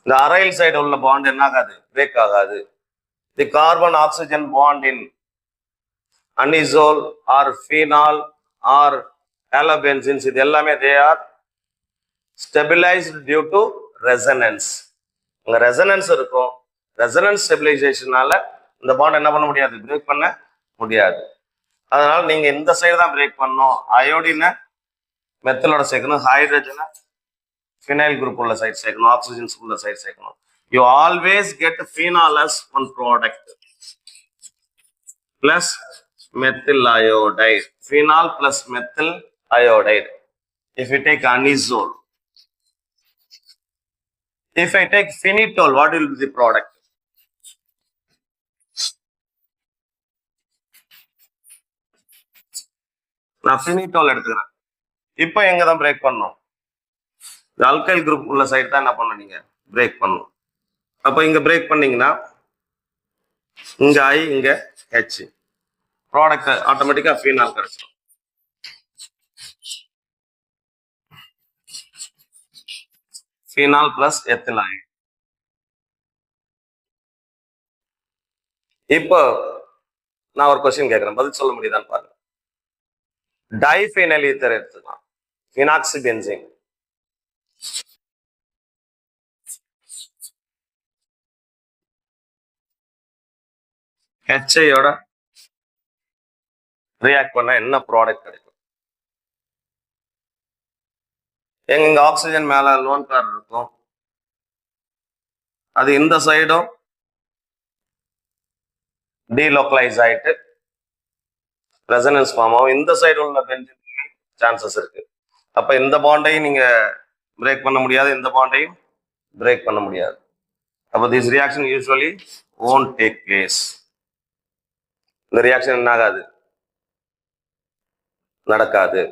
இந்த aryl side உள்ள bond என்ன ஆகாது, பிரேக் ஆகாது. The carbon oxygen bond in anisole or phenol or halobenzenes இது எல்லாமே they are stabilised due to resonance. அங்க ரெசனன்ஸ் இருக்கும். ரெசனன்ஸ் ஸ்டெபிலைசேஷனால இந்த பாண்ட் என்ன பண்ண முடியாது, பிரேக் பண்ண முடியாது. அதனால நீங்க இந்த சைடு தான் பிரேக் பண்ணணும். அயோடினை மெத்தலோட சேர்க்கணும், ஹைட்ரஜனை ஃபினைல் குரூப் உள்ள சைடு சேர்க்கணும், ஆக்சிஜன்ஸ் உள்ள சைடு சேர்க்கணும். You always get phenol as one product plus methyl iodide. Phenol plus methyl iodide. If you take anisole, if I take phenitol, what will be the product? நான் phenitol எடுத்துக்கிறேன். இப்போ எங்க தான் break பண்ணணும், alkyl group உள்ள side தான் என்ன பண்ணணும், நீங்க பிரேக் பண்ணணும். அப்போ இங்க பிரேக் பண்ணீங்கன்னா இங்க ஐ இங்க ஹெச், ப்ராடக்ட் ஆட்டோமேட்டிக்கா ஃபீனால் கிடைச்சிடும். ஃபீனால் பிளஸ் எத்தில் ஐ. இப்போ நான் ஒரு கொஸ்டின் கேட்கிறேன், பதில் சொல்ல முடியுதான்னு பாருங்க. டைஃபீனைல் ஈத்தர் எடுத்துக்கலாம், ஃபினாக்சிபென்சீன். ஹெச்ஐயோட ரியாக்ட் பண்ண என்ன ப்ராடக்ட் கிடைக்கும்? எங்க ஆக்சிஜன் மேல லோன் கார் இருக்கும், அது இந்த சைடும் டீலோக்கலைஸ் ஆயிட்டு ரெசனன்ஸ் ஃபார்ம் ஆகும். இந்த சைடு உள்ள பென்சின் சான்சஸ் இருக்கு. அப்ப இந்த பாண்டையும் நீங்க பிரேக் பண்ண முடியாது, இந்த பாண்டையும் பிரேக் பண்ண முடியாது. அப்போ this reaction usually won't take place. இந்த ரியாக்ஷன் என்ன ஆகாது, நடக்காது.